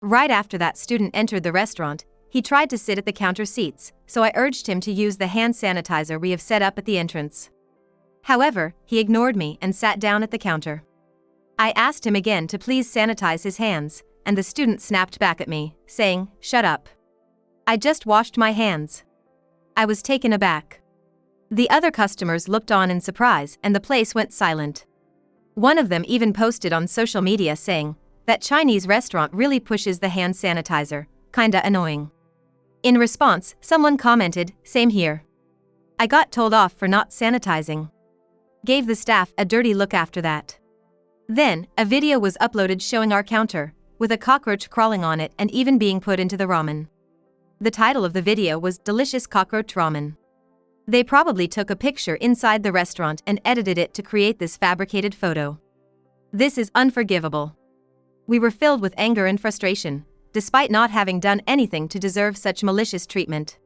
Right after that student entered the restaurant, he tried to sit at the counter seats, so I urged him to use the hand sanitizer we have set up at the entrance. However, he ignored me and sat down at the counter. I asked him again to please sanitize his hands, and the student snapped back at me, saying, "Shut up. I just washed my hands." I was taken aback. The other customers looked on in surprise and the place went silent. One of them even posted on social media saying, "That Chinese restaurant really pushes the hand sanitizer, kinda annoying." In response, someone commented, "Same here. I got told off for not sanitizing." Gave the staff a dirty look after that. Then, a video was uploaded showing our counter, with a cockroach crawling on it and even being put into the ramen. The title of the video was "Delicious Cockroach Ramen." They probably took a picture inside the restaurant and edited it to create this fabricated photo. This is unforgivable. We were filled with anger and frustration, despite not having done anything to deserve such malicious treatment.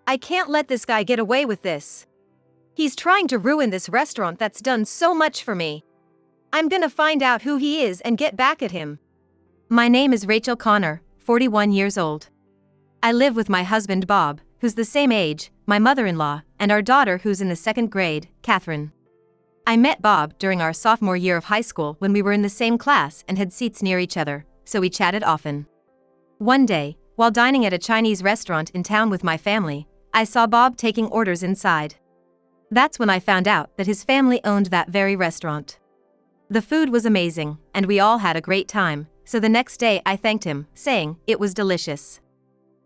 I can't let this guy get away with this. He's trying to ruin this restaurant that's done so much for me. I'm gonna find out who he is and get back at him. My name is Rachel Connor, 41 years old. I live with my husband Bob, who's the same age, my mother-in-law, and our daughter who's in the 2nd grade, Catherine. I met Bob during our sophomore year of high school when we were in the same class and had seats near each other, so we chatted often. One day, while dining at a Chinese restaurant in town with my family, I saw Bob taking orders inside. That's when I found out that his family owned that very restaurant. The food was amazing, and we all had a great time, so the next day I thanked him, saying, "It was delicious."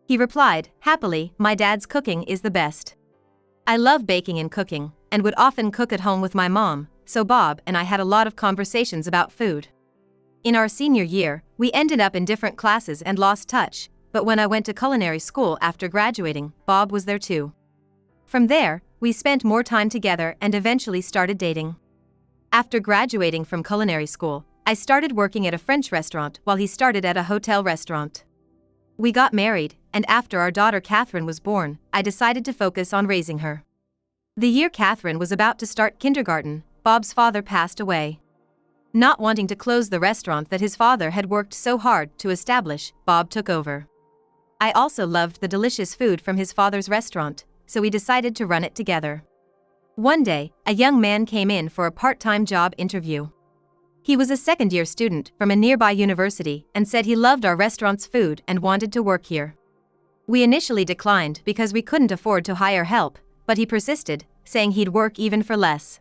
He replied, happily, "My dad's cooking is the best." I love baking and cooking, and would often cook at home with my mom, so Bob and I had a lot of conversations about food. In our senior year, we ended up in different classes and lost touch, but when I went to culinary school after graduating, Bob was there too. From there, we spent more time together and eventually started dating. After graduating from culinary school, I started working at a French restaurant while he started at a hotel restaurant. We got married, and after our daughter Catherine was born, I decided to focus on raising her. The year Catherine was about to start kindergarten, Bob's father passed away. Not wanting to close the restaurant that his father had worked so hard to establish, Bob took over. I also loved the delicious food from his father's restaurant, so we decided to run it together. One day, a young man came in for a part-time job interview. He was a second-year student from a nearby university and said he loved our restaurant's food and wanted to work here. We initially declined because we couldn't afford to hire help, but he persisted, saying he'd work even for less.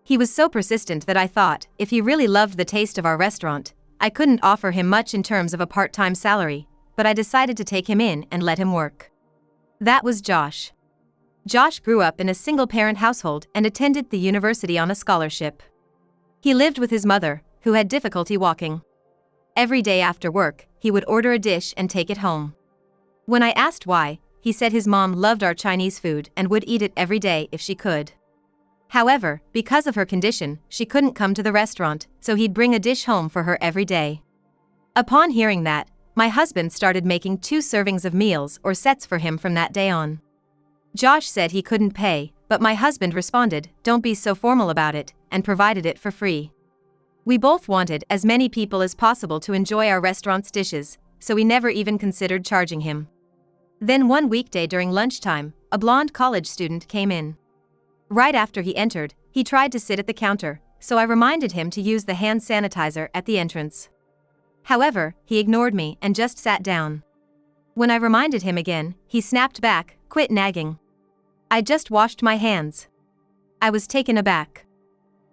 He was so persistent that I thought, if he really loved the taste of our restaurant, I couldn't offer him much in terms of a part-time salary, but I decided to take him in and let him work. That was Josh. Josh grew up in a single-parent household and attended the university on a scholarship. He lived with his mother, who had difficulty walking. Every day after work, he would order a dish and take it home. When I asked why, he said his mom loved our Chinese food and would eat it every day if she could. However, because of her condition, she couldn't come to the restaurant, so he'd bring a dish home for her every day. Upon hearing that, my husband started making 2 servings of meals or sets for him from that day on. Josh said he couldn't pay, but my husband responded, "Don't be so formal about it," and provided it for free. We both wanted as many people as possible to enjoy our restaurant's dishes, so we never even considered charging him. Then one weekday during lunchtime, a blonde college student came in. Right after he entered, he tried to sit at the counter, so I reminded him to use the hand sanitizer at the entrance. However, he ignored me and just sat down. When I reminded him again, he snapped back, "Quit nagging. I just washed my hands." I was taken aback.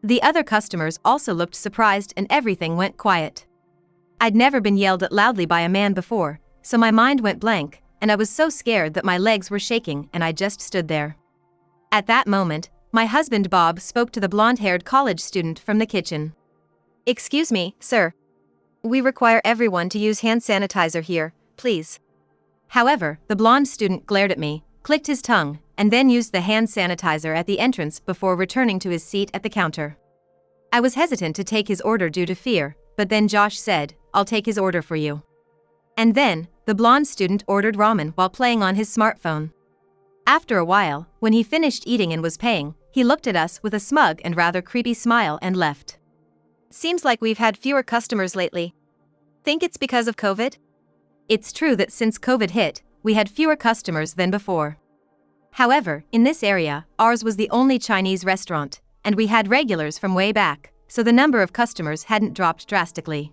The other customers also looked surprised and everything went quiet. I'd never been yelled at loudly by a man before, so my mind went blank, and I was so scared that my legs were shaking and I just stood there. At that moment, my husband Bob spoke to the blonde-haired college student from the kitchen. "Excuse me, sir. We require everyone to use hand sanitizer here, please." However, the blonde student glared at me, clicked his tongue, and then used the hand sanitizer at the entrance before returning to his seat at the counter. I was hesitant to take his order due to fear, but then Josh said, "I'll take his order for you." And then, the blonde student ordered ramen while playing on his smartphone. After a while, when he finished eating and was paying, he looked at us with a smug and rather creepy smile and left. "Seems like we've had fewer customers lately. Think it's because of COVID?" It's true that since COVID hit, we had fewer customers than before. However, in this area, ours was the only Chinese restaurant, and we had regulars from way back, so the number of customers hadn't dropped drastically.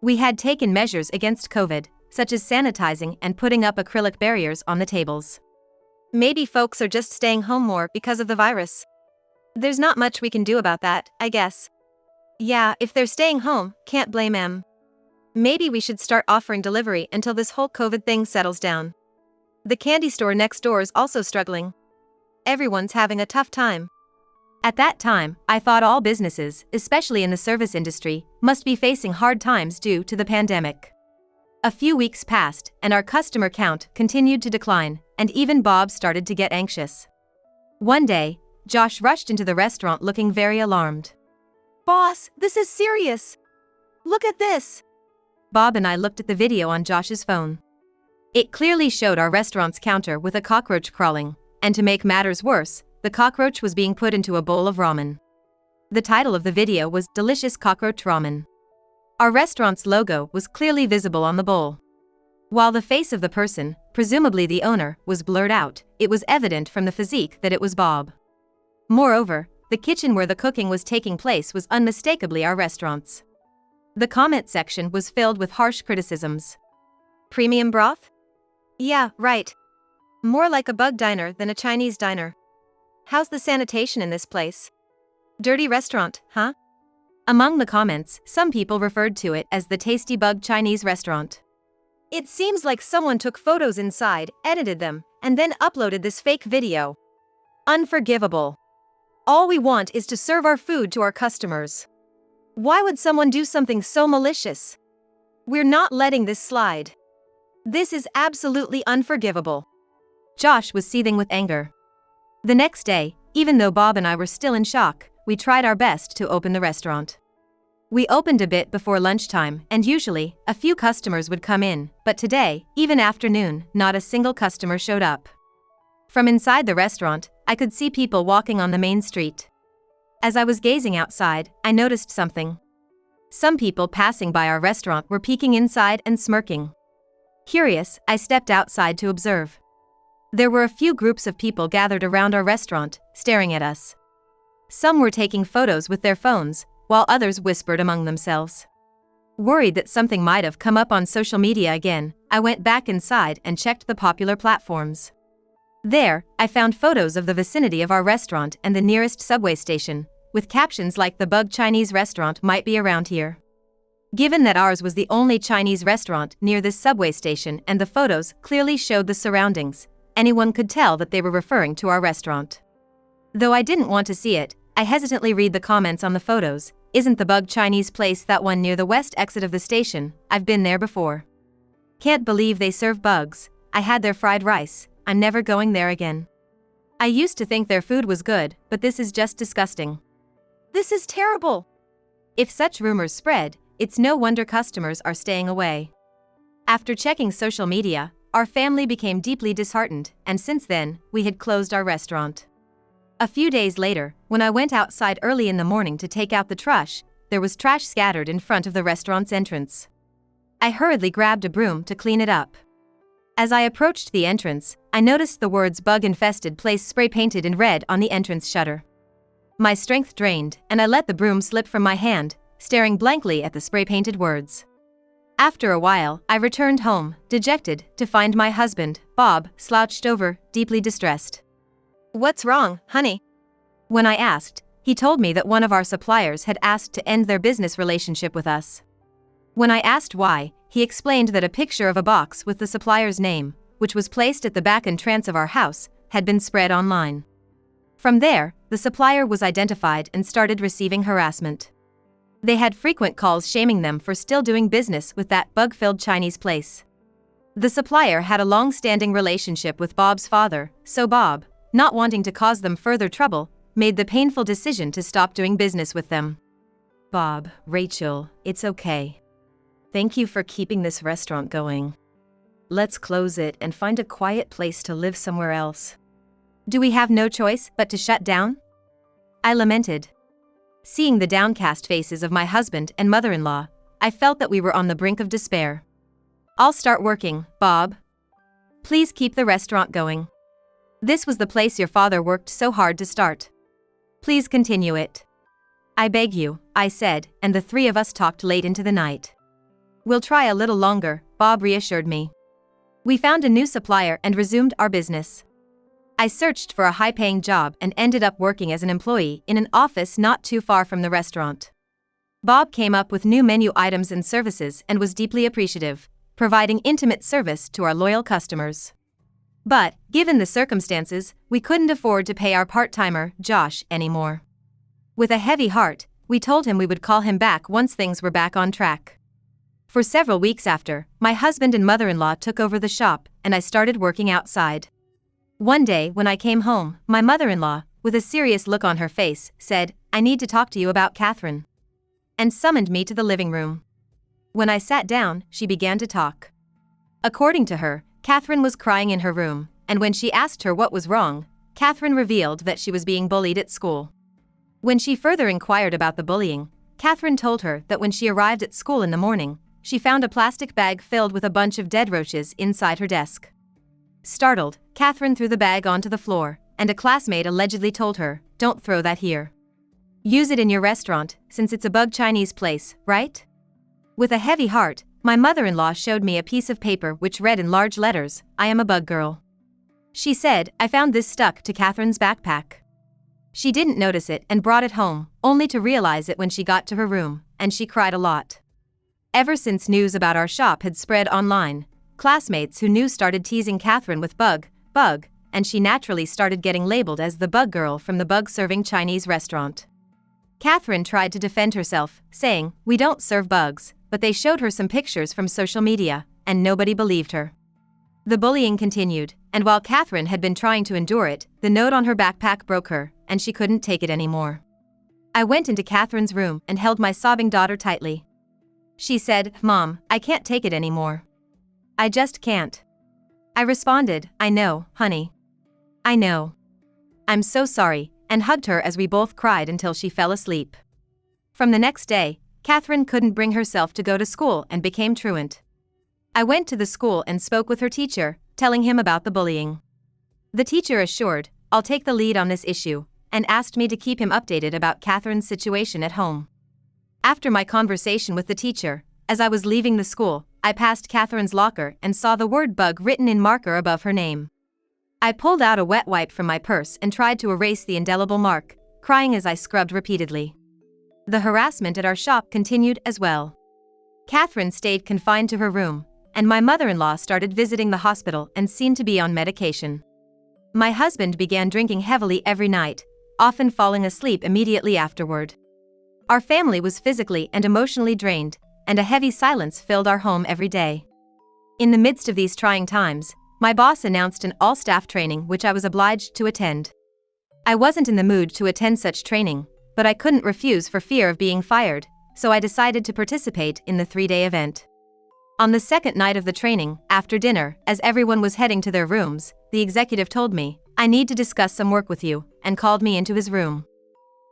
We had taken measures against COVID, such as sanitizing and putting up acrylic barriers on the tables. Maybe folks are just staying home more because of the virus. There's not much we can do about that, I guess. Yeah, if they're staying home, can't blame them. Maybe we should start offering delivery until this whole COVID thing settles down. The candy store next door is also struggling. Everyone's having a tough time. At that time, I thought all businesses, especially in the service industry, must be facing hard times due to the pandemic. A few weeks passed, and our customer count continued to decline, and even Bob started to get anxious. One day, Josh rushed into the restaurant looking very alarmed. "Boss, this is serious. Look at this." Bob and I looked at the video on Josh's phone. It clearly showed our restaurant's counter with a cockroach crawling, and to make matters worse, the cockroach was being put into a bowl of ramen. The title of the video was "Delicious Cockroach Ramen." Our restaurant's logo was clearly visible on the bowl. While the face of the person, presumably the owner, was blurred out, it was evident from the physique that it was Bob. Moreover, the kitchen where the cooking was taking place was unmistakably our restaurant's. The comment section was filled with harsh criticisms. "Premium broth? Yeah, right. More like a bug diner than a Chinese diner. How's the sanitation in this place? Dirty restaurant, huh?" Among the comments, some people referred to it as the Tasty Bug Chinese restaurant. "It seems like someone took photos inside, edited them, and then uploaded this fake video. Unforgivable. All we want is to serve our food to our customers. Why would someone do something so malicious? We're not letting this slide. This is absolutely unforgivable." Josh was seething with anger. The next day, even though Bob and I were still in shock, we tried our best to open the restaurant. We opened a bit before lunchtime, and usually, a few customers would come in, but today, even afternoon, not a single customer showed up. From inside the restaurant, I could see people walking on the main street. As I was gazing outside, I noticed something. Some people passing by our restaurant were peeking inside and smirking. Curious, I stepped outside to observe. There were a few groups of people gathered around our restaurant, staring at us. Some were taking photos with their phones, while others whispered among themselves. Worried that something might have come up on social media again, I went back inside and checked the popular platforms. There, I found photos of the vicinity of our restaurant and the nearest subway station, with captions like "The Bug Chinese Restaurant might be around here." Given that ours was the only Chinese restaurant near this subway station and the photos clearly showed the surroundings, anyone could tell that they were referring to our restaurant. Though I didn't want to see it, I hesitantly read the comments on the photos. "Isn't the Bug Chinese place that one near the west exit of the station? I've been there before. Can't believe they serve bugs. I had their fried rice. I'm never going there again. I used to think their food was good, but this is just disgusting. This is terrible." If such rumors spread, it's no wonder customers are staying away. After checking social media, our family became deeply disheartened, and since then, we had closed our restaurant. A few days later, when I went outside early in the morning to take out the trash, there was trash scattered in front of the restaurant's entrance. I hurriedly grabbed a broom to clean it up. As I approached the entrance, I noticed the words "Bug-infested place" spray painted in red on the entrance shutter. My strength drained, and I let the broom slip from my hand, staring blankly at the spray-painted words. After a while, I returned home, dejected, to find my husband, Bob, slouched over, deeply distressed. "What's wrong, honey?" When I asked, he told me that one of our suppliers had asked to end their business relationship with us. When I asked why, he explained that a picture of a box with the supplier's name, which was placed at the back entrance of our house, had been spread online. From there, the supplier was identified and started receiving harassment. They had frequent calls shaming them for still doing business with that bug-filled Chinese place. The supplier had a long-standing relationship with Bob's father, so Bob, not wanting to cause them further trouble, made the painful decision to stop doing business with them. "Bob, Rachel, it's okay. Thank you for keeping this restaurant going. Let's close it and find a quiet place to live somewhere else. Do we have no choice but to shut down?" I lamented. Seeing the downcast faces of my husband and mother-in-law, I felt that we were on the brink of despair. I'll start working, Bob. Please keep the restaurant going. This was the place your father worked so hard to start. Please continue it. I beg you, I said, and the three of us talked late into the night. We'll try a little longer, Bob reassured me. We found a new supplier and resumed our business. I searched for a high-paying job and ended up working as an employee in an office not too far from the restaurant. Bob came up with new menu items and services and was deeply appreciative, providing intimate service to our loyal customers. But, given the circumstances, we couldn't afford to pay our part-timer, Josh, anymore. With a heavy heart, we told him we would call him back once things were back on track. For several weeks after, my husband and mother-in-law took over the shop, and I started working outside. One day when I came home, my mother-in-law, with a serious look on her face, said, "I need to talk to you about Catherine," and summoned me to the living room. When I sat down, she began to talk. According to her, Catherine was crying in her room, and when she asked her what was wrong, Catherine revealed that she was being bullied at school. When she further inquired about the bullying, Catherine told her that when she arrived at school in the morning, she found a plastic bag filled with a bunch of dead roaches inside her desk. Startled, Catherine threw the bag onto the floor, and a classmate allegedly told her, "Don't throw that here. Use it in your restaurant, since it's a bug Chinese place, right?" With a heavy heart, my mother-in-law showed me a piece of paper which read in large letters, "I am a bug girl." She said, "I found this stuck to Catherine's backpack." She didn't notice it and brought it home, only to realize it when she got to her room, and she cried a lot. Ever since news about our shop had spread online, classmates who knew started teasing Catherine with bug, and she naturally started getting labeled as the bug girl from the bug-serving Chinese restaurant. Catherine tried to defend herself, saying, "We don't serve bugs," but they showed her some pictures from social media, and nobody believed her. The bullying continued, and while Catherine had been trying to endure it, the note on her backpack broke her, and she couldn't take it anymore. I went into Catherine's room and held my sobbing daughter tightly. She said, "Mom, I can't take it anymore. I just can't." I responded, "I know, honey. I know. I'm so sorry," and hugged her as we both cried until she fell asleep. From the next day, Catherine couldn't bring herself to go to school and became truant. I went to the school and spoke with her teacher, telling him about the bullying. The teacher assured, "I'll take the lead on this issue," and asked me to keep him updated about Catherine's situation at home. After my conversation with the teacher, as I was leaving the school, I passed Catherine's locker and saw the word bug written in marker above her name. I pulled out a wet wipe from my purse and tried to erase the indelible mark, crying as I scrubbed repeatedly. The harassment at our shop continued as well. Catherine stayed confined to her room, and my mother-in-law started visiting the hospital and seemed to be on medication. My husband began drinking heavily every night, often falling asleep immediately afterward. Our family was physically and emotionally drained, and a heavy silence filled our home every day. In the midst of these trying times, my boss announced an all-staff training which I was obliged to attend. I wasn't in the mood to attend such training, but I couldn't refuse for fear of being fired, so I decided to participate in the 3-day event. On the second night of the training, after dinner, as everyone was heading to their rooms, the executive told me, "I need to discuss some work with you," and called me into his room.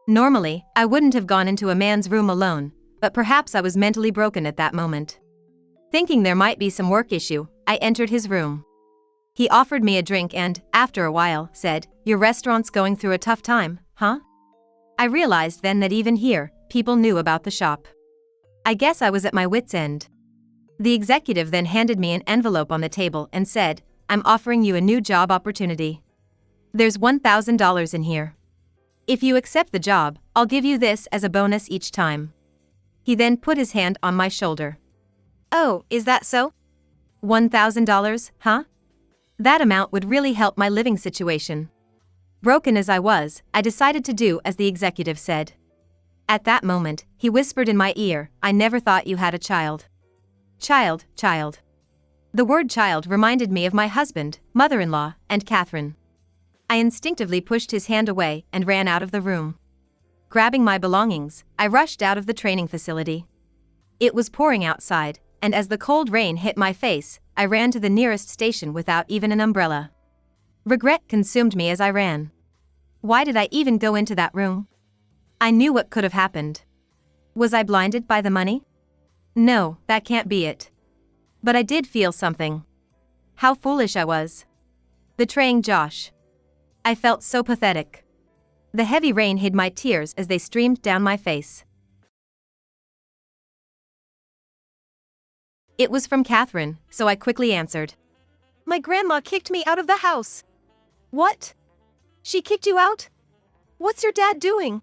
Normally, I wouldn't have gone into a man's room alone, but perhaps I was mentally broken at that moment. Thinking there might be some work issue, I entered his room. He offered me a drink and, after a while, said, "Your restaurant's going through a tough time, huh?" I realized then that even here, people knew about the shop. I guess I was at my wit's end. The executive then handed me an envelope on the table and said, "I'm offering you a new job opportunity. There's $1,000 in here. If you accept the job, I'll give you this as a bonus each time." He then put his hand on my shoulder. "Oh, is that so? $1,000, huh? That amount would really help my living situation." Broken as I was, I decided to do as the executive said. At that moment, he whispered in my ear, "I never thought you had a child." Child. The word child reminded me of my husband, mother-in-law, and Catherine. I instinctively pushed his hand away and ran out of the room. Grabbing my belongings, I rushed out of the training facility. It was pouring outside, and as the cold rain hit my face, I ran to the nearest station without even an umbrella. Regret consumed me as I ran. Why did I even go into that room? I knew what could have happened. Was I blinded by the money? No, that can't be it. But I did feel something. How foolish I was. Betraying Josh. I felt so pathetic. The heavy rain hid my tears as they streamed down my face. It was from Catherine, so I quickly answered. My grandma kicked me out of the house. What? She kicked you out? What's your dad doing?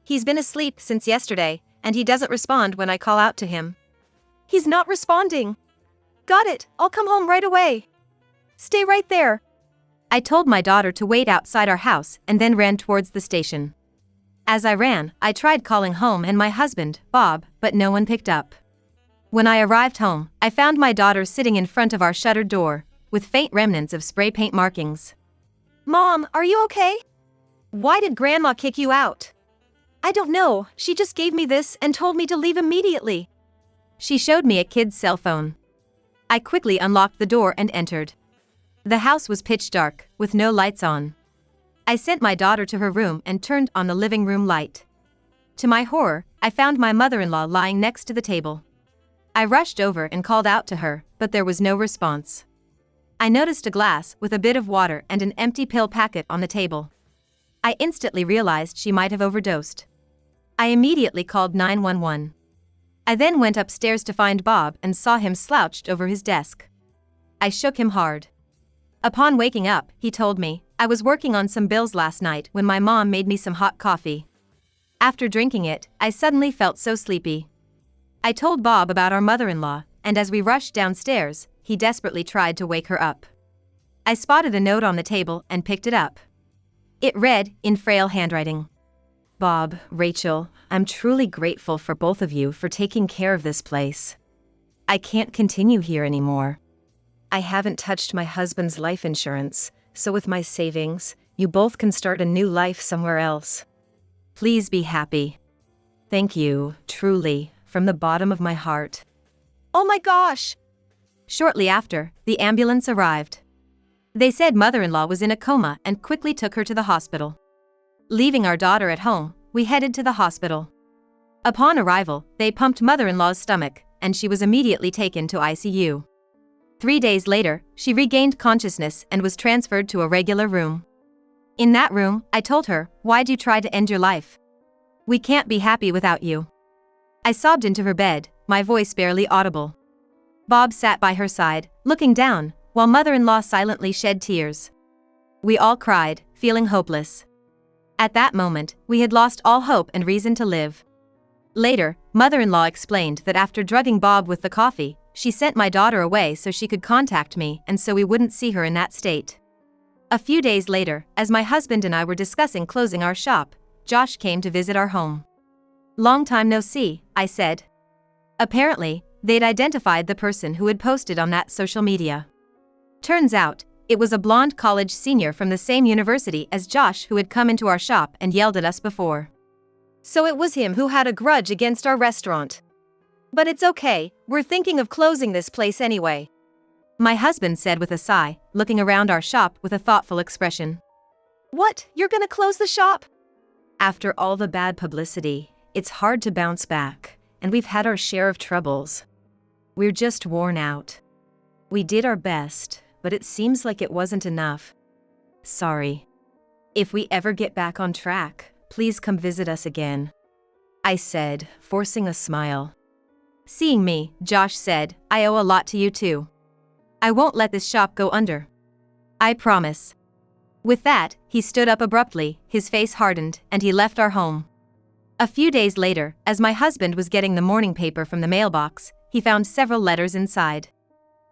He's been asleep since yesterday, and he doesn't respond when I call out to him. He's not responding. Got it, I'll come home right away. Stay right there. I told my daughter to wait outside our house and then ran towards the station. As I ran, I tried calling home and my husband, Bob, but no one picked up. When I arrived home, I found my daughter sitting in front of our shuttered door, with faint remnants of spray paint markings. Mom, are you okay? Why did Grandma kick you out? I don't know, she just gave me this and told me to leave immediately. She showed me a kid's cell phone. I quickly unlocked the door and entered. The house was pitch dark, with no lights on. I sent my daughter to her room and turned on the living room light. To my horror, I found my mother-in-law lying next to the table. I rushed over and called out to her, but there was no response. I noticed a glass with a bit of water and an empty pill packet on the table. I instantly realized she might have overdosed. I immediately called 911. I then went upstairs to find Bob and saw him slouched over his desk. I shook him hard. Upon waking up, he told me, I was working on some bills last night when my mom made me some hot coffee. After drinking it, I suddenly felt so sleepy. I told Bob about our mother-in-law, and as we rushed downstairs, he desperately tried to wake her up. I spotted a note on the table and picked it up. It read, in frail handwriting. Bob, Rachel, I'm truly grateful for both of you for taking care of this place. I can't continue here anymore. I haven't touched my husband's life insurance, so with my savings, you both can start a new life somewhere else. Please be happy. Thank you, truly, from the bottom of my heart. Oh my gosh! Shortly after, the ambulance arrived. They said mother-in-law was in a coma and quickly took her to the hospital. Leaving our daughter at home, we headed to the hospital. Upon arrival, they pumped mother-in-law's stomach, and she was immediately taken to ICU. 3 days later, she regained consciousness and was transferred to a regular room. In that room, I told her, why'd you try to end your life? We can't be happy without you. I sobbed into her bed, my voice barely audible. Bob sat by her side, looking down, while mother-in-law silently shed tears. We all cried, feeling hopeless. At that moment, we had lost all hope and reason to live. Later, mother-in-law explained that after drugging Bob with the coffee, she sent my daughter away so she could contact me and so we wouldn't see her in that state. A few days later, as my husband and I were discussing closing our shop, Josh came to visit our home. Long time no see, I said. Apparently, they'd identified the person who had posted on that social media. Turns out, it was a blonde college senior from the same university as Josh who had come into our shop and yelled at us before. So it was him who had a grudge against our restaurant. But it's okay, we're thinking of closing this place anyway. My husband said with a sigh, looking around our shop with a thoughtful expression. What, you're gonna close the shop? After all the bad publicity, it's hard to bounce back, and we've had our share of troubles. We're just worn out. We did our best, but it seems like it wasn't enough. Sorry. If we ever get back on track, please come visit us again. I said, forcing a smile. Seeing me, Josh said, I owe a lot to you too. I won't let this shop go under. I promise. With that, he stood up abruptly, his face hardened, and he left our home. A few days later, as my husband was getting the morning paper from the mailbox, he found several letters inside.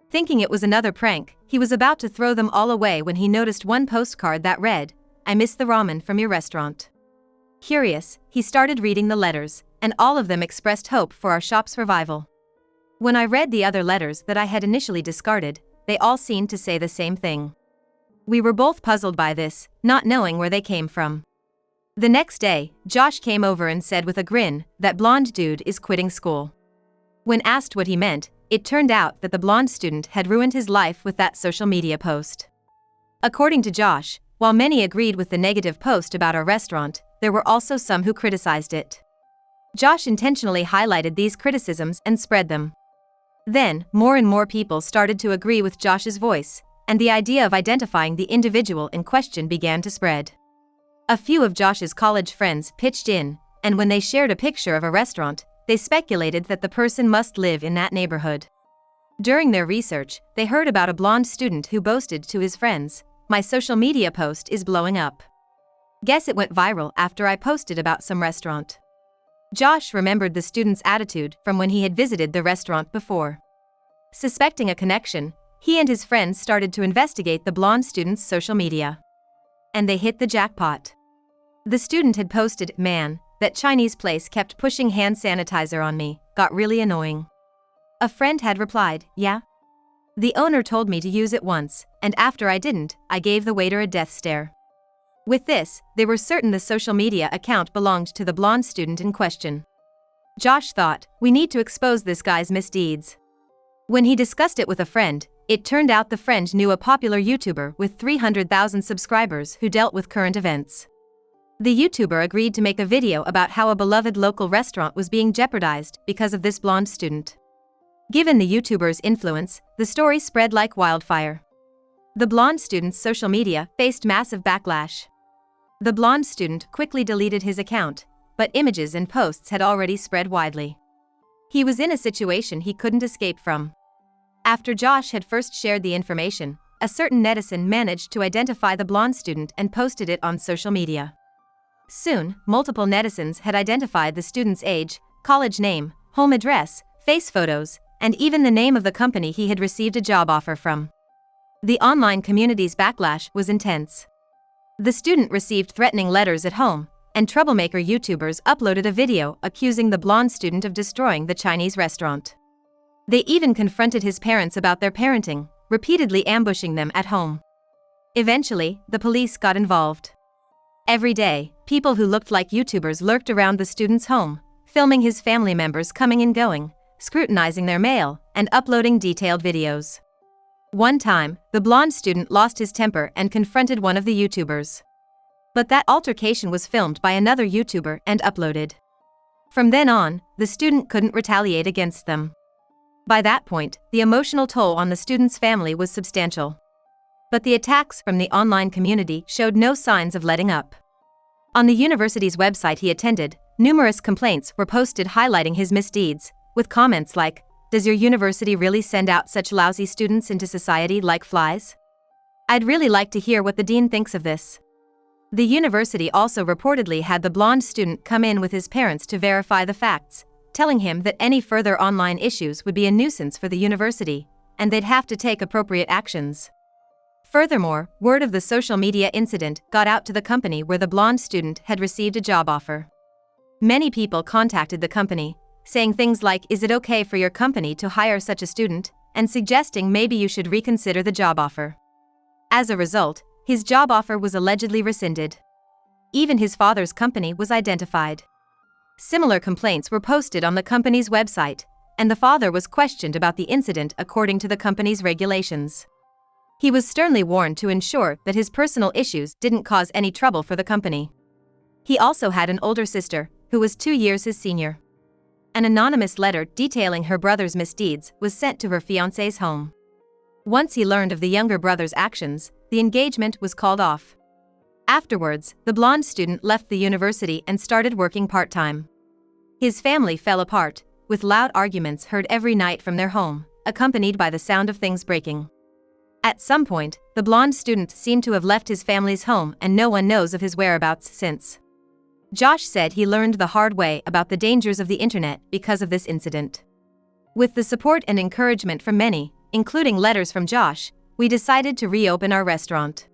Thinking it was another prank, he was about to throw them all away when he noticed one postcard that read, I miss the ramen from your restaurant. Curious, he started reading the letters, and all of them expressed hope for our shop's revival. When I read the other letters that I had initially discarded, they all seemed to say the same thing. We were both puzzled by this, not knowing where they came from. The next day, Josh came over and said with a grin, that blonde dude is quitting school. When asked what he meant, it turned out that the blonde student had ruined his life with that social media post. According to Josh, while many agreed with the negative post about our restaurant, there were also some who criticized it. Josh intentionally highlighted these criticisms and spread them. Then, more and more people started to agree with Josh's voice, and the idea of identifying the individual in question began to spread. A few of Josh's college friends pitched in, and when they shared a picture of a restaurant, they speculated that the person must live in that neighborhood. During their research, they heard about a blonde student who boasted to his friends, "My social media post is blowing up." Guess it went viral after I posted about some restaurant. Josh remembered the student's attitude from when he had visited the restaurant before. Suspecting a connection, he and his friends started to investigate the blonde student's social media. And they hit the jackpot. The student had posted, "Man, that Chinese place kept pushing hand sanitizer on me, got really annoying." A friend had replied, "Yeah? The owner told me to use it once, and after I didn't, I gave the waiter a death stare." With this, they were certain the social media account belonged to the blonde student in question. Josh thought, "We need to expose this guy's misdeeds." When he discussed it with a friend, it turned out the friend knew a popular YouTuber with 300,000 subscribers who dealt with current events. The YouTuber agreed to make a video about how a beloved local restaurant was being jeopardized because of this blonde student. Given the YouTuber's influence, the story spread like wildfire. The blonde student's social media faced massive backlash. The blonde student quickly deleted his account, but images and posts had already spread widely. He was in a situation he couldn't escape from. After Josh had first shared the information, a certain netizen managed to identify the blonde student and posted it on social media. Soon, multiple netizens had identified the student's age, college name, home address, face photos, and even the name of the company he had received a job offer from. The online community's backlash was intense. The student received threatening letters at home, and troublemaker YouTubers uploaded a video accusing the blonde student of destroying the Chinese restaurant. They even confronted his parents about their parenting, repeatedly ambushing them at home. Eventually, the police got involved. Every day, people who looked like YouTubers lurked around the student's home, filming his family members coming and going, scrutinizing their mail, and uploading detailed videos. One time, the blonde student lost his temper and confronted one of the YouTubers. But that altercation was filmed by another YouTuber and uploaded. From then on, the student couldn't retaliate against them. By that point, the emotional toll on the student's family was substantial. But the attacks from the online community showed no signs of letting up. On the university's website he attended, numerous complaints were posted highlighting his misdeeds, with comments like, "Does your university really send out such lousy students into society like flies? I'd really like to hear what the dean thinks of this." The university also reportedly had the blonde student come in with his parents to verify the facts, telling him that any further online issues would be a nuisance for the university, and they'd have to take appropriate actions. Furthermore, word of the social media incident got out to the company where the blonde student had received a job offer. Many people contacted the company, saying things like, "Is it okay for your company to hire such a student?" and suggesting maybe you should reconsider the job offer. As a result, his job offer was allegedly rescinded. Even his father's company was identified. Similar complaints were posted on the company's website, and the father was questioned about the incident according to the company's regulations. He was sternly warned to ensure that his personal issues didn't cause any trouble for the company. He also had an older sister, who was 2 years his senior. An anonymous letter detailing her brother's misdeeds was sent to her fiancé's home. Once he learned of the younger brother's actions, the engagement was called off. Afterwards, the blonde student left the university and started working part-time. His family fell apart, with loud arguments heard every night from their home, accompanied by the sound of things breaking. At some point, the blonde student seemed to have left his family's home and no one knows of his whereabouts since. Josh said he learned the hard way about the dangers of the internet because of this incident. With the support and encouragement from many, including letters from Josh, we decided to reopen our restaurant.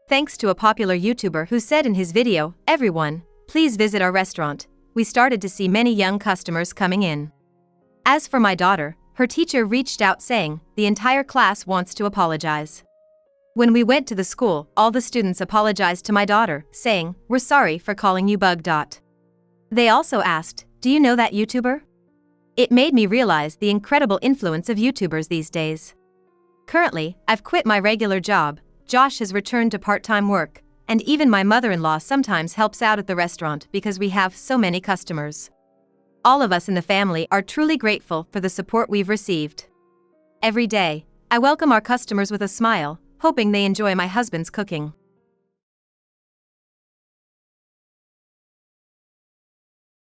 Thanks to a popular YouTuber who said in his video, "Everyone, please visit our restaurant," we started to see many young customers coming in. As for my daughter, her teacher reached out saying, "The entire class wants to apologize." When we went to the school, all the students apologized to my daughter, saying, "We're sorry for calling you bug. They also asked, "Do you know that YouTuber?" It made me realize the incredible influence of YouTubers these days. Currently, I've quit my regular job, Josh has returned to part-time work, and even my mother-in-law sometimes helps out at the restaurant because we have so many customers. All of us in the family are truly grateful for the support we've received. Every day, I welcome our customers with a smile, hoping they enjoy my husband's cooking.